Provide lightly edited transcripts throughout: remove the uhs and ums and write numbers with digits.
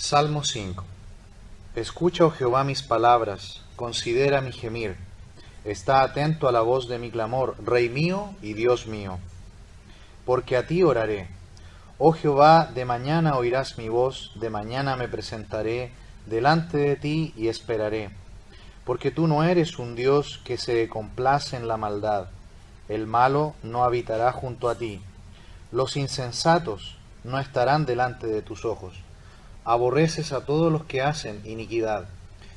Salmo 5. Escucha, oh Jehová, mis palabras, considera mi gemir. Está atento a la voz de mi clamor, Rey mío y Dios mío. Porque a ti oraré. Oh Jehová, de mañana oirás mi voz, de mañana me presentaré delante de ti y esperaré. Porque tú no eres un Dios que se complace en la maldad. El malo no habitará junto a ti. Los insensatos no estarán delante de tus ojos. Aborreces a todos los que hacen iniquidad.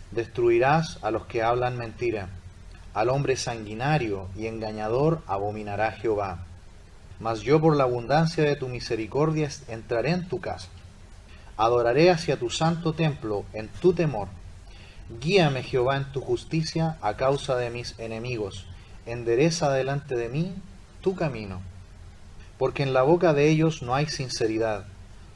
Destruirás a los que hablan mentira. Al hombre sanguinario y engañador abominará Jehová. Mas yo por la abundancia de tu misericordia entraré en tu casa. Adoraré hacia tu santo templo en tu temor. Guíame, Jehová, en tu justicia a causa de mis enemigos. Endereza delante de mí tu camino. Porque en la boca de ellos no hay sinceridad.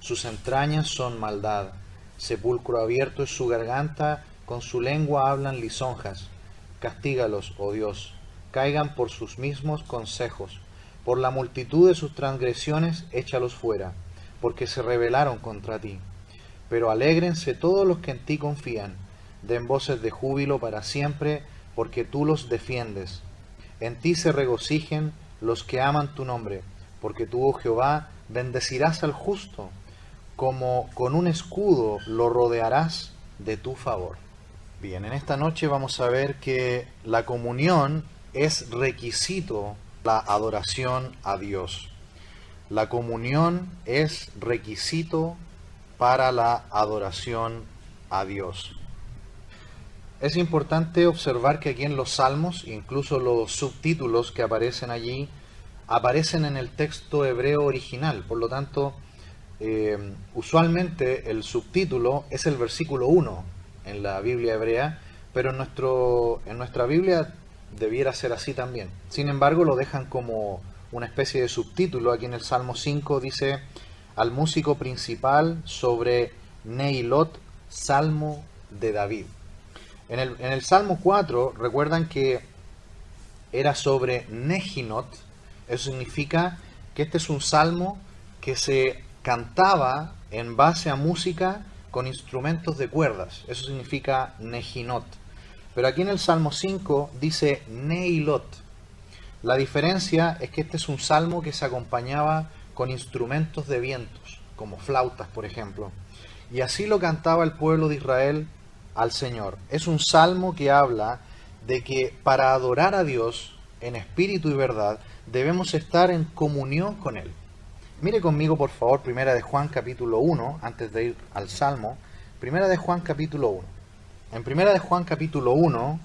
Sus entrañas son maldad. Sepulcro abierto es su garganta, con su lengua hablan lisonjas. Castígalos, oh Dios, caigan por sus mismos consejos. Por la multitud de sus transgresiones, échalos fuera, porque se rebelaron contra ti. Pero alégrense todos los que en ti confían, den voces de júbilo para siempre, porque tú los defiendes. En ti se regocijen los que aman tu nombre, porque tú, oh Jehová, bendecirás al justo, como con un escudo lo rodearás de tu favor. Bien, en esta noche vamos a ver que la comunión es requisito para la adoración a Dios. La comunión es requisito para la adoración a Dios. Es importante observar que aquí en los Salmos, incluso los subtítulos que aparecen allí, aparecen en el texto hebreo original. Por lo tanto, usualmente el subtítulo es el versículo 1 en la Biblia hebrea, pero en nuestra Biblia debiera ser así también. Sin embargo, lo dejan como una especie de subtítulo. Aquí en el Salmo 5 dice: al músico principal sobre Neilot, Salmo de David. En el Salmo 4, recuerdan que era sobre Nehinot. Eso significa que este es un salmo que se cantaba en base a música con instrumentos de cuerdas. Eso significa Nehinot. Pero aquí en el Salmo 5 dice Neilot. La diferencia es que este es un salmo que se acompañaba con instrumentos de vientos, como flautas, por ejemplo. Y así lo cantaba el pueblo de Israel al Señor. Es un salmo que habla de que para adorar a Dios en espíritu y verdad debemos estar en comunión con Él. Mire conmigo, por favor, Primera de Juan capítulo 1, antes de ir al Salmo. Primera de Juan capítulo 1. En Primera de Juan capítulo 1,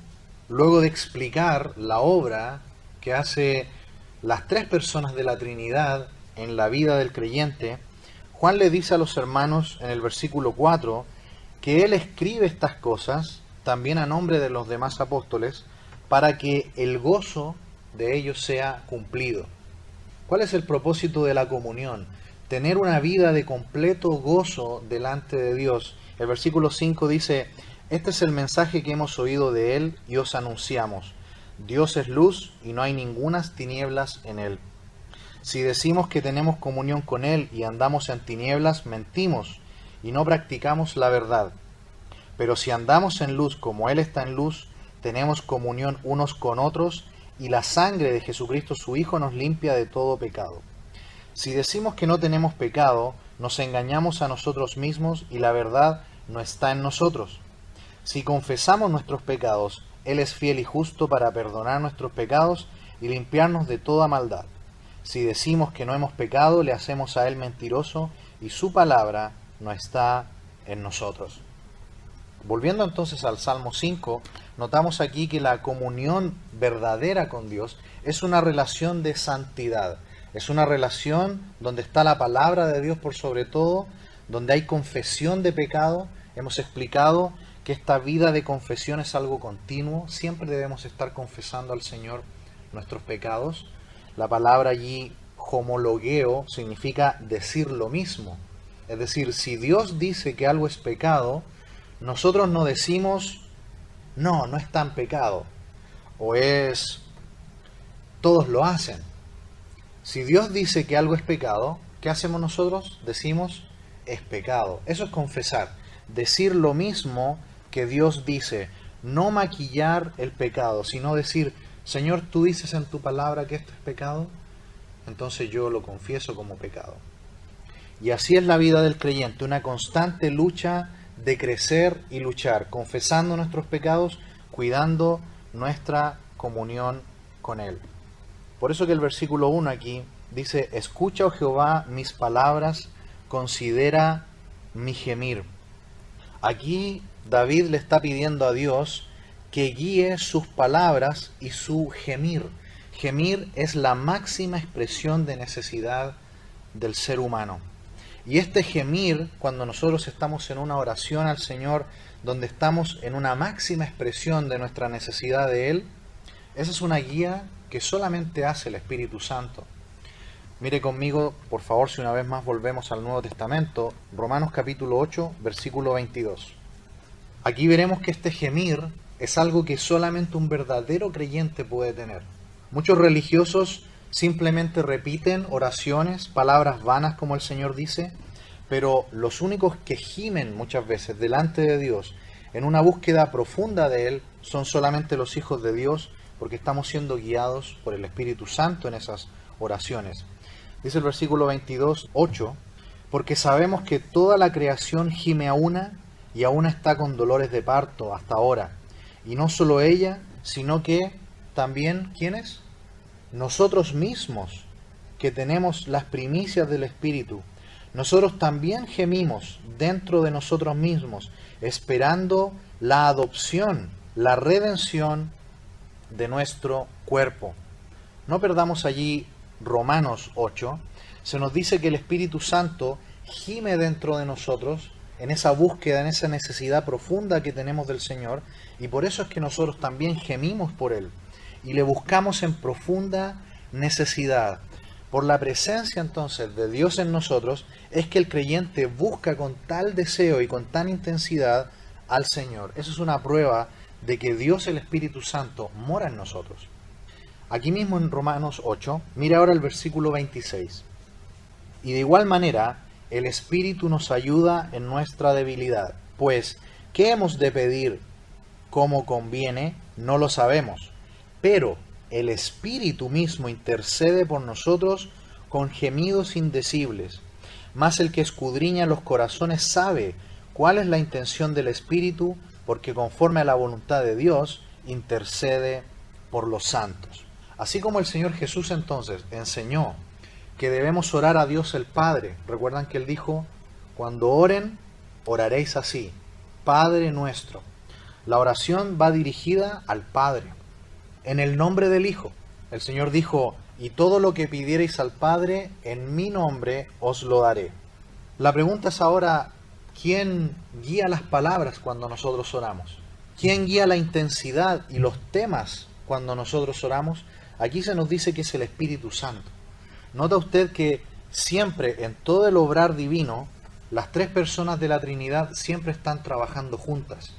luego de explicar la obra que hace las tres personas de la Trinidad en la vida del creyente, Juan le dice a los hermanos en el versículo 4 que él escribe estas cosas también a nombre de los demás apóstoles para que el gozo de ellos sea cumplido. ¿Cuál es el propósito de la comunión? Tener una vida de completo gozo delante de Dios. El versículo 5 dice: este es el mensaje que hemos oído de Él y os anunciamos. Dios es luz y no hay ningunas tinieblas en Él. Si decimos que tenemos comunión con Él y andamos en tinieblas, mentimos y no practicamos la verdad. Pero si andamos en luz como Él está en luz, tenemos comunión unos con otros, y la sangre de Jesucristo su Hijo nos limpia de todo pecado. Si decimos que no tenemos pecado, nos engañamos a nosotros mismos y la verdad no está en nosotros. Si confesamos nuestros pecados, Él es fiel y justo para perdonar nuestros pecados y limpiarnos de toda maldad. Si decimos que no hemos pecado, le hacemos a Él mentiroso y su palabra no está en nosotros. Volviendo entonces al Salmo 5, notamos aquí que la comunión verdadera con Dios es una relación de santidad. Es una relación donde está la palabra de Dios por sobre todo, donde hay confesión de pecado. Hemos explicado que esta vida de confesión es algo continuo. Siempre debemos estar confesando al Señor nuestros pecados. La palabra allí, homologueo, significa decir lo mismo. Es decir, si Dios dice que algo es pecado, nosotros no decimos, no es tan pecado, o es, todos lo hacen. Si Dios dice que algo es pecado, ¿qué hacemos nosotros? Decimos, es pecado. Eso es confesar. decir lo mismo que Dios dice, no maquillar el pecado, sino decir, Señor, tú dices en tu palabra que esto es pecado, entonces yo lo confieso como pecado. Y así es la vida del creyente, una constante lucha de crecer y luchar, confesando nuestros pecados, cuidando nuestra comunión con Él. Por eso que el versículo 1 aquí dice, escucha, oh Jehová, mis palabras, considera mi gemir. Aquí David le está pidiendo a Dios que guíe sus palabras y su gemir. Gemir es la máxima expresión de necesidad del ser humano. Y este gemir, cuando nosotros estamos en una oración al Señor, donde estamos en una máxima expresión de nuestra necesidad de Él, esa es una guía que solamente hace el Espíritu Santo. Mire conmigo, por favor, si una vez más volvemos al Nuevo Testamento, Romanos capítulo 8, versículo 22. Aquí veremos que este gemir es algo que solamente un verdadero creyente puede tener. Muchos religiosos simplemente repiten oraciones, palabras vanas como el Señor dice, pero los únicos que gimen muchas veces delante de Dios en una búsqueda profunda de Él son solamente los hijos de Dios, porque estamos siendo guiados por el Espíritu Santo en esas oraciones. Dice el versículo 22, 8, porque sabemos que toda la creación gime a una y aún está con dolores de parto hasta ahora. Y no solo ella, sino que también, ¿quiénes? Nosotros mismos, que tenemos las primicias del Espíritu. Nosotros también gemimos dentro de nosotros mismos, esperando la adopción, la redención de nuestro cuerpo. No perdamos allí Romanos 8, se nos dice que el Espíritu Santo gime dentro de nosotros en esa búsqueda, en esa necesidad profunda que tenemos del Señor, y por eso es que nosotros también gemimos por Él y le buscamos en profunda necesidad. Por la presencia entonces de Dios en nosotros es que el creyente busca con tal deseo y con tan intensidad al Señor. Eso es una prueba de que Dios, el Espíritu Santo, mora en nosotros. Aquí mismo en Romanos 8, mira ahora el versículo 26. Y de igual manera, el Espíritu nos ayuda en nuestra debilidad. Pues, ¿qué hemos de pedir como conviene? No lo sabemos. Pero el Espíritu mismo intercede por nosotros con gemidos indecibles. Mas el que escudriña los corazones sabe cuál es la intención del Espíritu, porque conforme a la voluntad de Dios, intercede por los santos. Así como el Señor Jesús entonces enseñó que debemos orar a Dios el Padre. Recuerdan que Él dijo, cuando oren, oraréis así, Padre nuestro. La oración va dirigida al Padre, en el nombre del Hijo. El Señor dijo, y todo lo que pidierais al Padre, en mi nombre os lo daré. La pregunta es ahora, ¿quién guía las palabras cuando nosotros oramos? ¿Quién guía la intensidad y los temas cuando nosotros oramos? Aquí se nos dice que es el Espíritu Santo. Nota usted que siempre, en todo el obrar divino, las tres personas de la Trinidad siempre están trabajando juntas.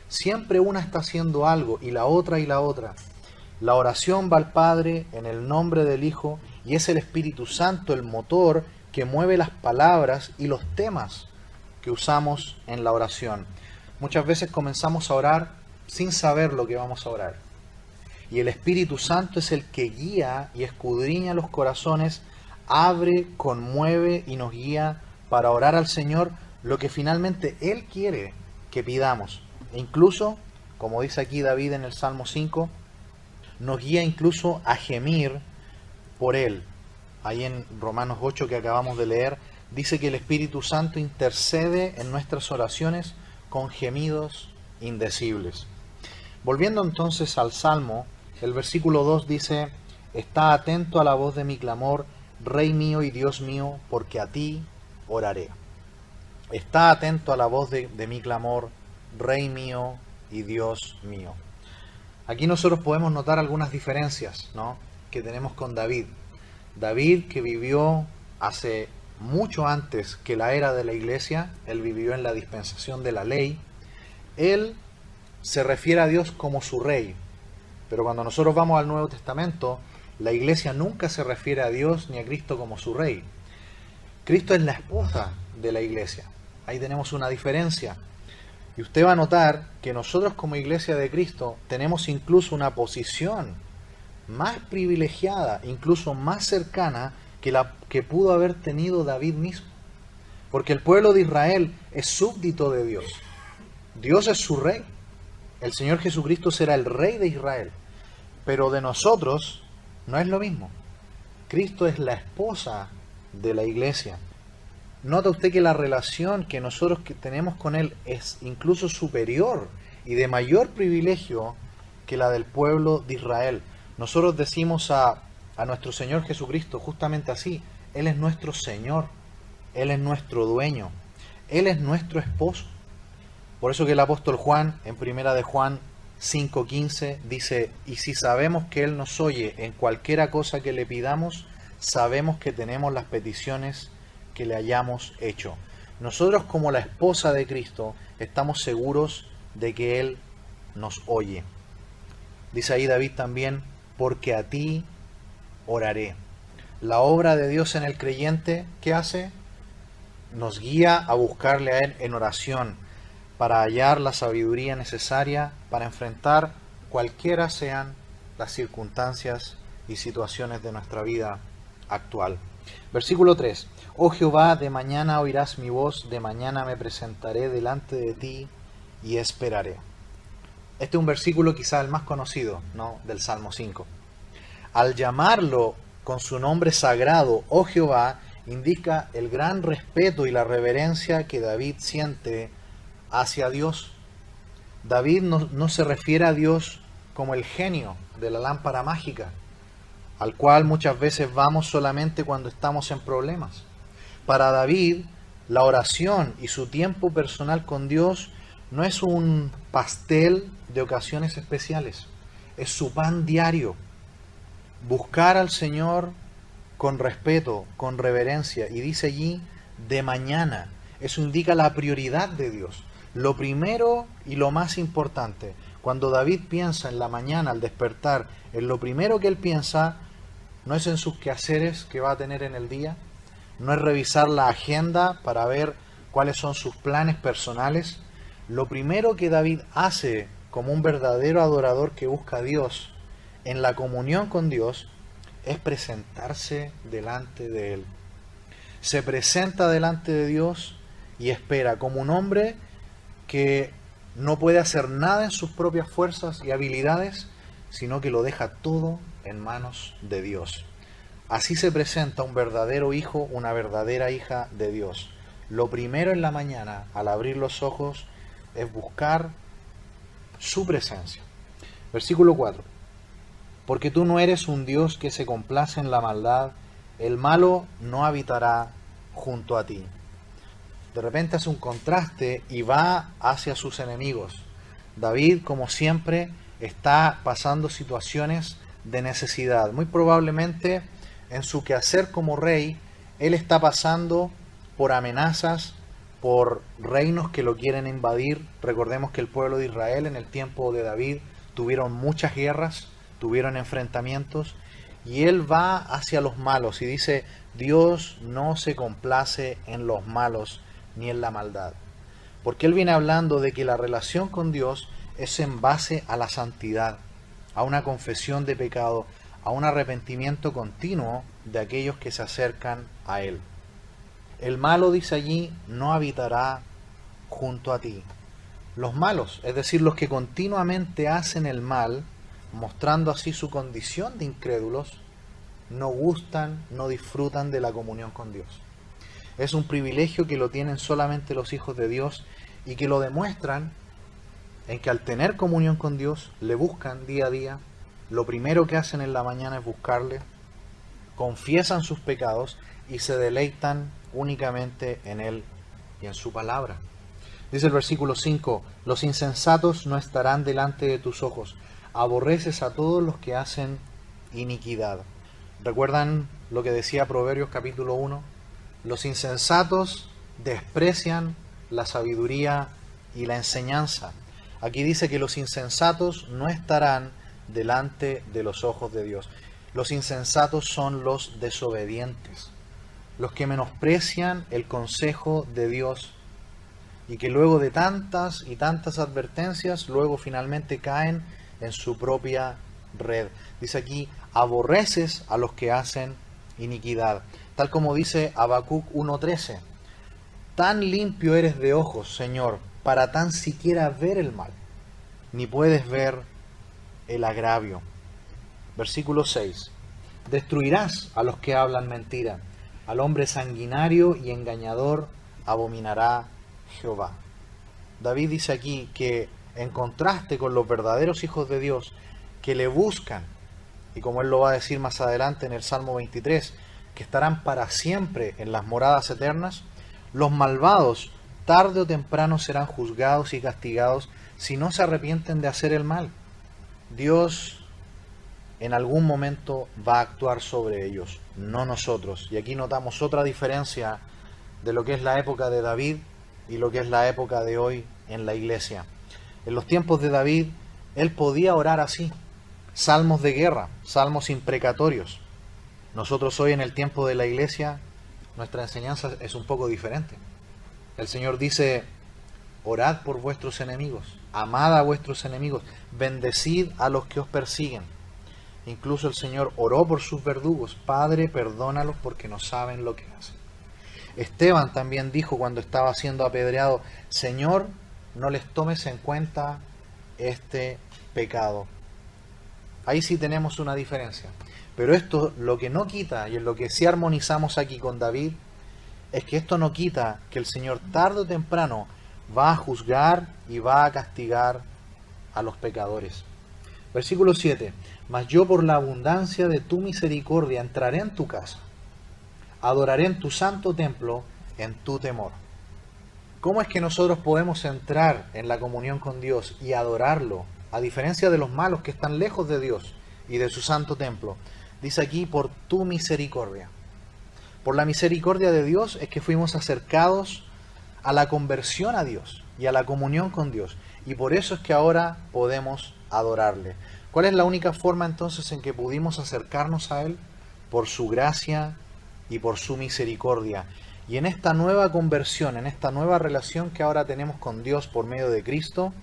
Siempre una está haciendo algo y la otra y la otra. La oración va al Padre en el nombre del Hijo y es el Espíritu Santo el motor que mueve las palabras y los temas que usamos en la oración. Muchas veces comenzamos a orar sin saber lo que vamos a orar. Y el Espíritu Santo es el que guía y escudriña los corazones, abre, conmueve y nos guía para orar al Señor lo que finalmente Él quiere que pidamos. E incluso, como dice aquí David en el Salmo 5, nos guía incluso a gemir por Él. Ahí en Romanos 8 que acabamos de leer, dice que el Espíritu Santo intercede en nuestras oraciones con gemidos indecibles. Volviendo entonces al Salmo, el versículo 2 dice, está atento a la voz de mi clamor, Rey mío y Dios mío, porque a ti oraré. Está atento a la voz de mi clamor, Rey mío y Dios mío. Aquí nosotros podemos notar algunas diferencias, ¿no?, que tenemos con David. David, que vivió hace mucho antes que la era de la iglesia, él vivió en la dispensación de la ley, él se refiere a Dios como su rey. Pero cuando nosotros vamos al Nuevo Testamento, la iglesia nunca se refiere a Dios ni a Cristo como su rey. Cristo es la esposa de la iglesia. Ahí tenemos una diferencia. Y usted va a notar que nosotros como Iglesia de Cristo tenemos incluso una posición más privilegiada, incluso más cercana que la que pudo haber tenido David mismo. Porque el pueblo de Israel es súbdito de Dios. Dios es su rey. El Señor Jesucristo será el rey de Israel. Pero de nosotros no es lo mismo. Cristo es la esposa de la iglesia. Nota usted que la relación que nosotros tenemos con Él es incluso superior y de mayor privilegio que la del pueblo de Israel. Nosotros decimos a nuestro Señor Jesucristo justamente así: Él es nuestro Señor, Él es nuestro dueño, Él es nuestro esposo. Por eso que el apóstol Juan, en primera de Juan 5:15, dice: y si sabemos que Él nos oye en cualquiera cosa que le pidamos, sabemos que tenemos las peticiones que le hayamos hecho. Nosotros, como la esposa de Cristo, estamos seguros de que Él nos oye. Dice ahí David también: porque a ti oraré. La obra de Dios en el creyente, ¿qué hace? Nos guía a buscarle a Él en oración, para hallar la sabiduría necesaria para enfrentar cualquiera sean las circunstancias y situaciones de nuestra vida actual. Versículo 3. Oh Jehová, de mañana oirás mi voz, de mañana me presentaré delante de ti y esperaré. Este es un versículo quizá el más conocido, ¿no?, del Salmo 5. Al llamarlo con su nombre sagrado, oh Jehová, indica el gran respeto y la reverencia que David siente hacia Dios. David no se refiere a Dios como el genio de la lámpara mágica, al cual muchas veces vamos solamente cuando estamos en problemas. Para David, la oración y su tiempo personal con Dios no es un pastel de ocasiones especiales, es su pan diario. Buscar al Señor con respeto, con reverencia, y dice allí de mañana. Eso indica la prioridad de Dios. Lo primero y lo más importante. Cuando David piensa en la mañana al despertar, en lo primero que él piensa no es en sus quehaceres que va a tener en el día, no es revisar la agenda para ver cuáles son sus planes personales. Lo primero que David hace como un verdadero adorador que busca a Dios en la comunión con Dios es presentarse delante de Él. Se presenta delante de Dios y espera, como un hombre que no puede hacer nada en sus propias fuerzas y habilidades, sino que lo deja todo en manos de Dios. Así se presenta un verdadero hijo, una verdadera hija de Dios. Lo primero en la mañana, al abrir los ojos, es buscar su presencia. Versículo 4. Porque tú no eres un Dios que se complace en la maldad, el malo no habitará junto a ti. De repente hace un contraste y va hacia sus enemigos. David, como siempre, está pasando situaciones de necesidad. Muy probablemente en su quehacer como rey, él está pasando por amenazas, por reinos que lo quieren invadir. Recordemos que el pueblo de Israel en el tiempo de David tuvieron muchas guerras, tuvieron enfrentamientos, y él va hacia los malos y dice: Dios no se complace en los malos ni en la maldad. Porque él viene hablando de que la relación con Dios es en base a la santidad, a una confesión de pecado, a un arrepentimiento continuo de aquellos que se acercan a Él. El malo, dice allí, no habitará junto a ti. Los malos, es decir, los que continuamente hacen el mal, mostrando así su condición de incrédulos, no gustan, no disfrutan de la comunión con Dios. Es un privilegio que lo tienen solamente los hijos de Dios y que lo demuestran en que al tener comunión con Dios, le buscan día a día. Lo primero que hacen en la mañana es buscarle, confiesan sus pecados y se deleitan únicamente en Él y en su palabra. Dice el versículo 5: los insensatos no estarán delante de tus ojos, aborreces a todos los que hacen iniquidad. ¿Recuerdan lo que decía Proverbios capítulo 1? Los insensatos desprecian la sabiduría y la enseñanza. Aquí dice que los insensatos no estarán delante de los ojos de Dios. Los insensatos son los desobedientes, los que menosprecian el consejo de Dios, y que luego de tantas y tantas advertencias, luego finalmente caen en su propia red. Dice aquí, aborreces a los que hacen iniquidad. Tal como dice Habacuc 1:13, tan limpio eres de ojos, Señor, para tan siquiera ver el mal, ni puedes ver el agravio. Versículo 6, destruirás a los que hablan mentira, al hombre sanguinario y engañador abominará Jehová. David dice aquí que en contraste con los verdaderos hijos de Dios que le buscan, y como él lo va a decir más adelante en el Salmo 23, que estarán para siempre en las moradas eternas, los malvados tarde o temprano serán juzgados y castigados si no se arrepienten de hacer el mal. Dios en algún momento va a actuar sobre ellos, no nosotros. Y aquí notamos otra diferencia de lo que es la época de David y lo que es la época de hoy en la iglesia. En los tiempos de David, él podía orar así, salmos de guerra, salmos imprecatorios. Nosotros hoy en el tiempo de la iglesia, nuestra enseñanza es un poco diferente. El Señor dice, orad por vuestros enemigos, amad a vuestros enemigos, bendecid a los que os persiguen. Incluso el Señor oró por sus verdugos, Padre, perdónalos porque no saben lo que hacen. Esteban también dijo cuando estaba siendo apedreado, Señor, no les tomes en cuenta este pecado. Ahí sí tenemos una diferencia. Pero esto lo que no quita, y en lo que sí armonizamos aquí con David, es que esto no quita que el Señor tarde o temprano va a juzgar y va a castigar a los pecadores. Versículo 7. Mas yo por la abundancia de tu misericordia entraré en tu casa, adoraré en tu santo templo en tu temor. ¿Cómo es que nosotros podemos entrar en la comunión con Dios y adorarlo, a diferencia de los malos que están lejos de Dios y de su santo templo? Dice aquí, por tu misericordia. Por la misericordia de Dios es que fuimos acercados a la conversión a Dios y a la comunión con Dios. Y por eso es que ahora podemos adorarle. ¿Cuál es la única forma entonces en que pudimos acercarnos a Él? Por su gracia y por su misericordia. Y en esta nueva conversión, en esta nueva relación que ahora tenemos con Dios por medio de Cristo,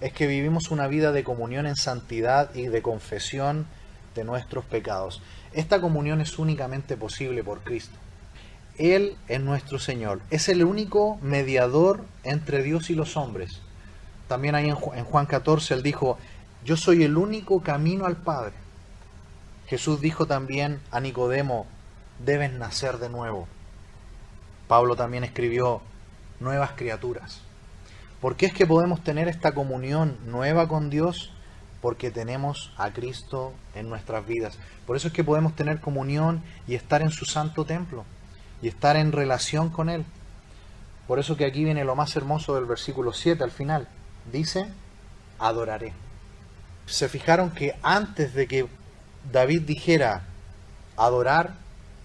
es que vivimos una vida de comunión en santidad y de confesión de nuestros pecados. Esta comunión es únicamente posible por Cristo. Él es nuestro Señor, es el único mediador entre Dios y los hombres. También ahí en Juan 14 Él dijo, yo soy el único camino al Padre. Jesús dijo también a Nicodemo, debes nacer de nuevo. Pablo también escribió, nuevas criaturas. ¿Por qué es que podemos tener esta comunión nueva con Dios? Porque tenemos a Cristo en nuestras vidas. Por eso es que podemos tener comunión y estar en su santo templo y estar en relación con Él. Por eso que aquí viene lo más hermoso del versículo 7 al final. Dice, adoraré. Se fijaron que antes de que David dijera adorar,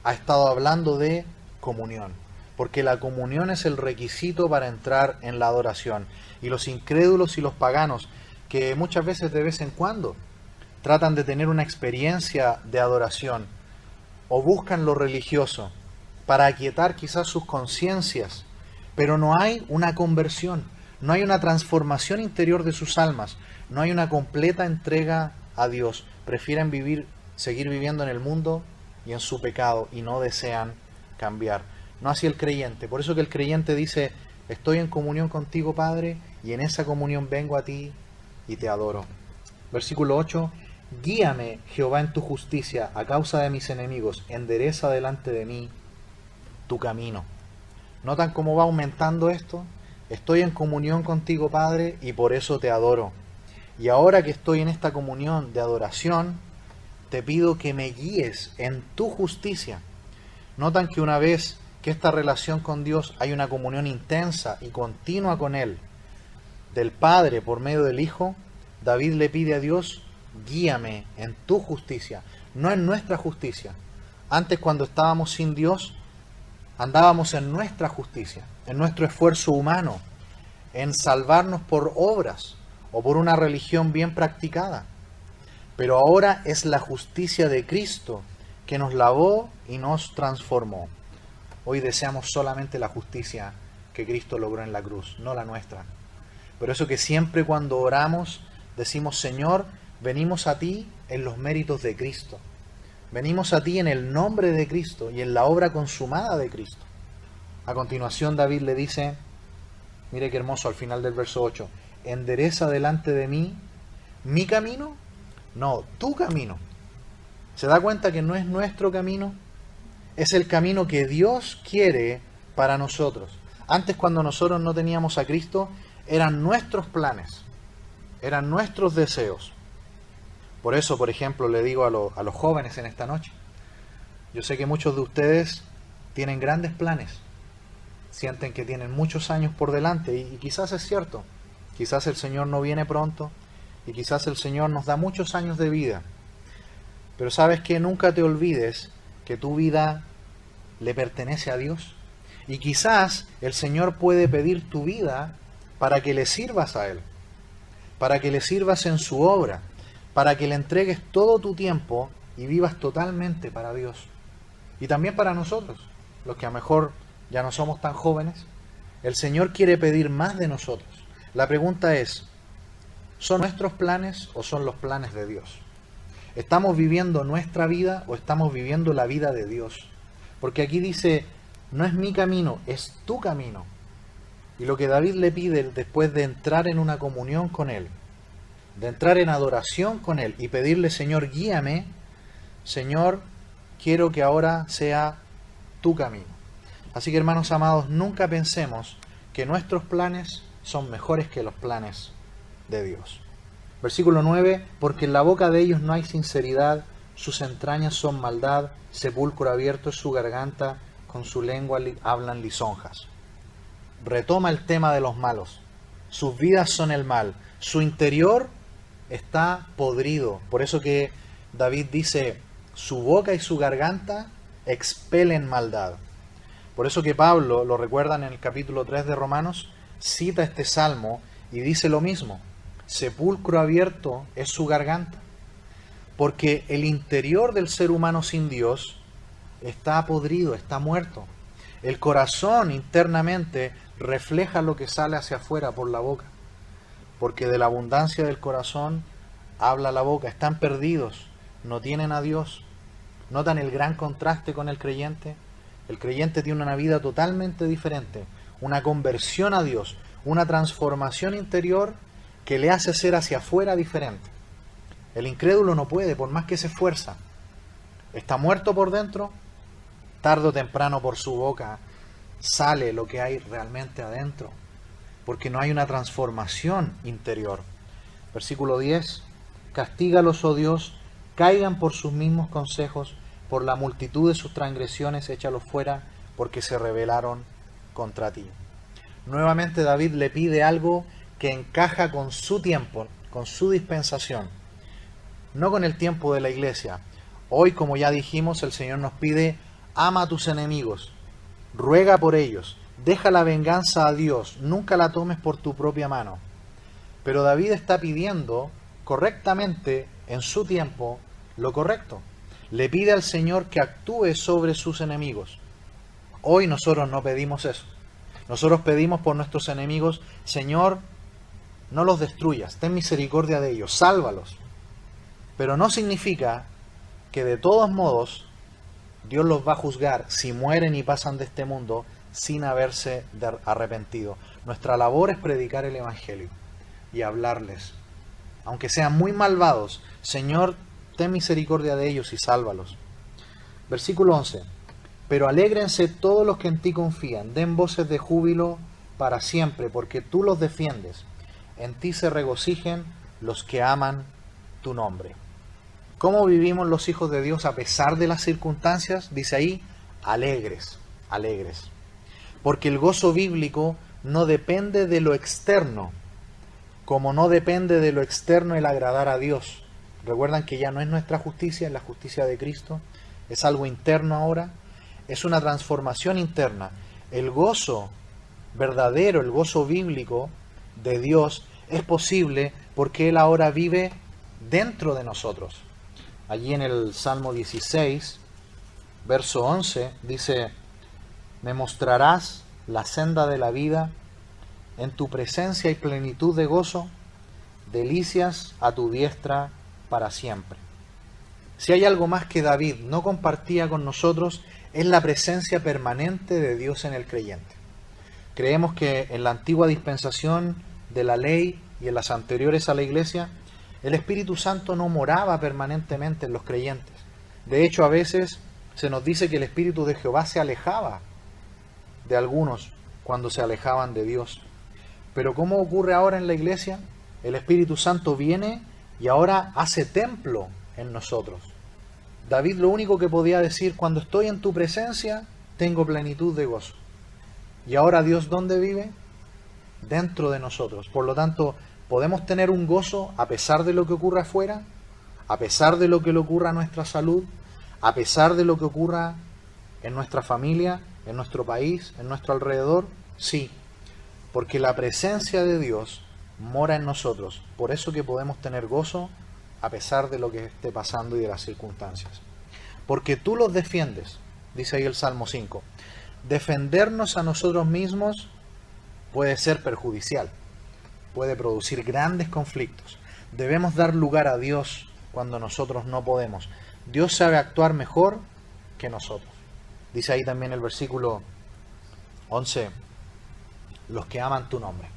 ha estado hablando de comunión. Porque la comunión es el requisito para entrar en la adoración. Y los incrédulos y los paganos, que muchas veces de vez en cuando tratan de tener una experiencia de adoración o buscan lo religioso para aquietar quizás sus conciencias, pero no hay una conversión, no hay una transformación interior de sus almas, no hay una completa entrega a Dios. Prefieren seguir viviendo en el mundo y en su pecado y no desean cambiar. No así el creyente. Por eso que el creyente dice, estoy en comunión contigo, Padre, y en esa comunión vengo a ti y te adoro. Versículo 8, guíame, Jehová, en tu justicia, a causa de mis enemigos, endereza delante de mí tu camino. ¿Notan cómo va aumentando esto? Estoy en comunión contigo, Padre, y por eso te adoro. Y ahora que estoy en esta comunión de adoración, te pido que me guíes en tu justicia. Notan que una vez que esta relación con Dios hay una comunión intensa y continua con Él, del Padre por medio del Hijo, David le pide a Dios, guíame en tu justicia, no en nuestra justicia. Antes, cuando estábamos sin Dios, andábamos en nuestra justicia, en nuestro esfuerzo humano, en salvarnos por obras o por una religión bien practicada. Pero ahora es la justicia de Cristo que nos lavó y nos transformó. Hoy deseamos solamente la justicia que Cristo logró en la cruz, no la nuestra. Por eso que siempre cuando oramos decimos, Señor, venimos a ti en los méritos de Cristo. Venimos a ti en el nombre de Cristo y en la obra consumada de Cristo. A continuación David le dice, mire qué hermoso al final del verso 8, endereza delante de mí mi camino, no, tu camino. ¿Se da cuenta que no es nuestro camino? Es el camino que Dios quiere para nosotros. Antes, cuando nosotros no teníamos a Cristo, eran nuestros planes, eran nuestros deseos. Por eso, por ejemplo, le digo a los jóvenes en esta noche, yo sé que muchos de ustedes tienen grandes planes, sienten que tienen muchos años por delante, y quizás es cierto, quizás el Señor no viene pronto, y quizás el Señor nos da muchos años de vida. Pero ¿sabes qué? Nunca te olvides que tu vida le pertenece a Dios. Y quizás el Señor puede pedir tu vida para que le sirvas a Él, para que le sirvas en su obra, para que le entregues todo tu tiempo y vivas totalmente para Dios. Y también para nosotros, los que a lo mejor ya no somos tan jóvenes, el Señor quiere pedir más de nosotros. La pregunta es, ¿son nuestros planes o son los planes de Dios? ¿Estamos viviendo nuestra vida o estamos viviendo la vida de Dios? Porque aquí dice, no es mi camino, es tu camino. Y lo que David le pide después de entrar en una comunión con Él, de entrar en adoración con Él y pedirle, Señor, guíame, Señor, quiero que ahora sea tu camino. Así que, hermanos amados, nunca pensemos que nuestros planes son mejores que los planes de Dios. Versículo 9, porque en la boca de ellos no hay sinceridad, sus entrañas son maldad, sepulcro abierto es su garganta, con su lengua hablan lisonjas. Retoma el tema de los malos. Sus vidas son el mal, su interior está podrido. Por eso que David dice, su boca y su garganta expelen maldad. Por eso que Pablo, lo recuerdan en el capítulo 3 de Romanos, cita este salmo y dice lo mismo. Sepulcro abierto es su garganta. Porque el interior del ser humano sin Dios está podrido, está muerto. El corazón internamente refleja lo que sale hacia afuera por la boca. Porque de la abundancia del corazón habla la boca. Están perdidos, no tienen a Dios. ¿Notan el gran contraste con el creyente? El creyente tiene una vida totalmente diferente, una conversión a Dios, una transformación interior que le hace ser hacia afuera diferente. El incrédulo no puede, por más que se esfuerza. Está muerto por dentro, tarde o temprano por su boca sale lo que hay realmente adentro, porque no hay una transformación interior. Versículo 10, castígalos, oh Dios, caigan por sus mismos consejos, por la multitud de sus transgresiones, échalos fuera, porque se rebelaron contra ti. Nuevamente David le pide algo que encaja con su tiempo, con su dispensación, no con el tiempo de la iglesia. Hoy, como ya dijimos, el Señor nos pide, ama a tus enemigos, ruega por ellos, deja la venganza a Dios, nunca la tomes por tu propia mano. Pero David está pidiendo correctamente, en su tiempo, lo correcto. Le pide al Señor que actúe sobre sus enemigos. Hoy nosotros no pedimos eso. Nosotros pedimos por nuestros enemigos, Señor, no los destruyas, ten misericordia de ellos, sálvalos. Pero no significa que de todos modos Dios los va a juzgar si mueren y pasan de este mundo sin haberse arrepentido. Nuestra labor es predicar el Evangelio y hablarles. Aunque sean muy malvados, Señor, ten misericordia de ellos y sálvalos. Versículo 11. Pero alégrense todos los que en ti confían, den voces de júbilo para siempre, porque tú los defiendes. En ti se regocijen los que aman tu nombre. ¿Cómo vivimos los hijos de Dios a pesar de las circunstancias? Dice ahí, alegres, alegres. Porque el gozo bíblico no depende de lo externo, como no depende de lo externo el agradar a Dios. Recuerdan que ya no es nuestra justicia, es la justicia de Cristo. Es algo interno ahora. Es una transformación interna. El gozo verdadero, el gozo bíblico de Dios es posible porque Él ahora vive dentro de nosotros. Allí en el Salmo 16, verso 11, dice, me mostrarás la senda de la vida. En tu presencia hay plenitud de gozo, delicias a tu diestra para siempre. Si hay algo más que David no compartía con nosotros, es la presencia permanente de Dios en el creyente. Creemos que en la antigua dispensación de la ley y en las anteriores a la iglesia, el Espíritu Santo no moraba permanentemente en los creyentes. De hecho, a veces se nos dice que el Espíritu de Jehová se alejaba de algunos cuando se alejaban de Dios. Pero ¿cómo ocurre ahora en la iglesia? El Espíritu Santo viene y ahora hace templo en nosotros. David lo único que podía decir: cuando estoy en tu presencia, tengo plenitud de gozo. Y ahora Dios, ¿dónde vive? Dentro de nosotros. Por lo tanto, podemos tener un gozo a pesar de lo que ocurra afuera, a pesar de lo que le ocurra a nuestra salud, a pesar de lo que ocurra en nuestra familia, en nuestro país, en nuestro alrededor. Sí, porque la presencia de Dios mora en nosotros. Por eso que podemos tener gozo a pesar de lo que esté pasando y de las circunstancias. Porque tú los defiendes, dice ahí el Salmo 5. Defendernos a nosotros mismos puede ser perjudicial, puede producir grandes conflictos. Debemos dar lugar a Dios cuando nosotros no podemos. Dios sabe actuar mejor que nosotros. Dice ahí también el versículo 11, los que aman tu nombre.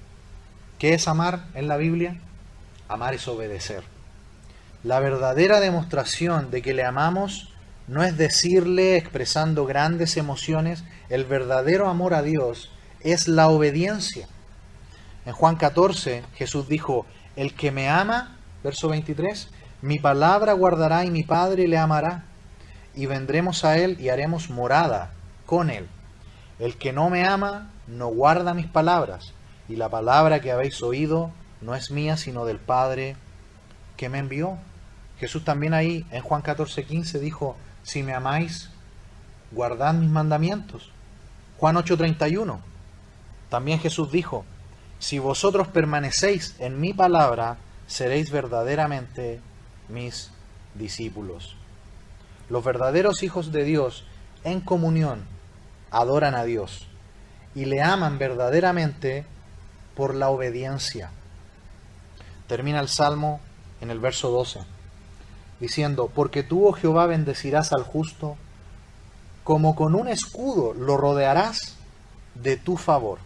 ¿Qué es amar en la Biblia? Amar es obedecer. La verdadera demostración de que le amamos no es decirle expresando grandes emociones. El verdadero amor a Dios es la obediencia. En Juan 14, Jesús dijo: el que me ama, verso 23, mi palabra guardará y mi Padre le amará, y vendremos a él y haremos morada con él. El que no me ama no guarda mis palabras, y la palabra que habéis oído no es mía, sino del Padre que me envió. Jesús también ahí en Juan 14:15 dijo: si me amáis, guardad mis mandamientos. Juan 8:31, también Jesús dijo: si vosotros permanecéis en mi palabra, seréis verdaderamente mis discípulos. Los verdaderos hijos de Dios en comunión adoran a Dios y le aman verdaderamente por la obediencia. Termina el Salmo en el verso 12 diciendo: porque tú, oh Jehová, bendecirás al justo, como con un escudo lo rodearás de tu favor.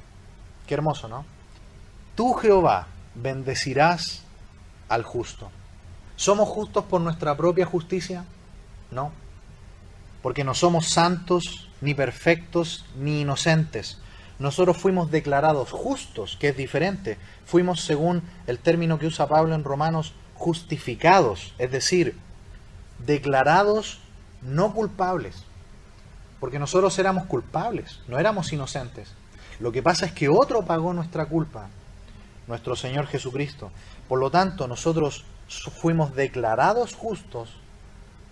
Qué hermoso, ¿no? Tú, Jehová, bendecirás al justo. ¿Somos justos por nuestra propia justicia? No, porque no somos santos, ni perfectos, ni inocentes. Nosotros fuimos declarados justos, que es diferente. Fuimos, según el término que usa Pablo en Romanos, justificados, es decir, declarados no culpables, porque nosotros éramos culpables, no éramos inocentes. Lo que pasa es que otro pagó nuestra culpa, nuestro Señor Jesucristo. Por lo tanto, nosotros fuimos declarados justos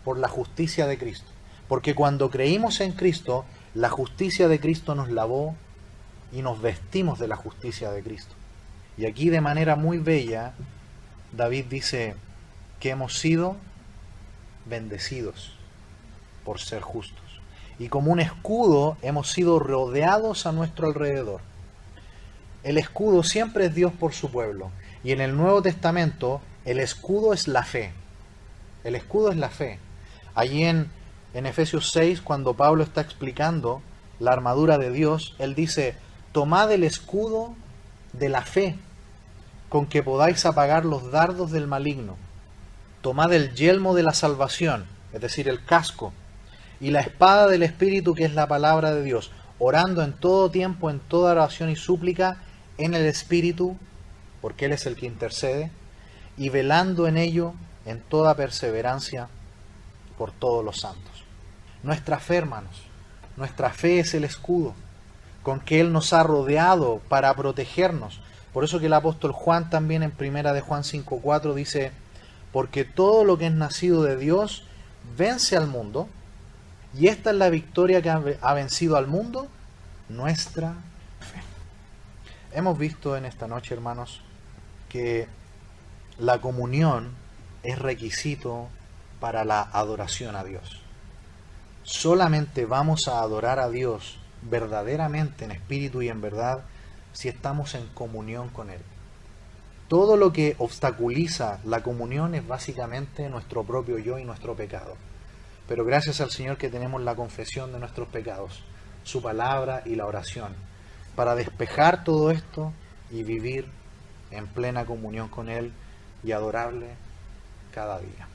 por la justicia de Cristo, porque cuando creímos en Cristo, la justicia de Cristo nos lavó y nos vestimos de la justicia de Cristo. Y aquí, de manera muy bella, David dice que hemos sido bendecidos por ser justos. Y como un escudo hemos sido rodeados a nuestro alrededor. El escudo siempre es Dios por su pueblo. Y en el Nuevo Testamento el escudo es la fe. El escudo es la fe. Allí en Efesios 6, cuando Pablo está explicando la armadura de Dios, él dice: tomad el escudo de la fe, con que podáis apagar los dardos del maligno. Tomad el yelmo de la salvación, es decir, el casco, y la espada del Espíritu, que es la palabra de Dios, orando en todo tiempo, en toda oración y súplica, en el Espíritu, porque Él es el que intercede, y velando en ello en toda perseverancia por todos los santos. Nuestra fe, hermanos, nuestra fe es el escudo con que Él nos ha rodeado para protegernos. Por eso que el apóstol Juan también en primera de Juan 5:4 dice: porque todo lo que es nacido de Dios vence al mundo, y esta es la victoria que ha vencido al mundo, nuestra fe. Hemos visto en esta noche, hermanos, que la comunión es requisito para la adoración a Dios. Solamente vamos a adorar a Dios verdaderamente en espíritu y en verdad si estamos en comunión con Él. Todo lo que obstaculiza la comunión es básicamente nuestro propio yo y nuestro pecado. Pero gracias al Señor que tenemos la confesión de nuestros pecados, su palabra y la oración, para despejar todo esto y vivir en plena comunión con Él y adorarle cada día.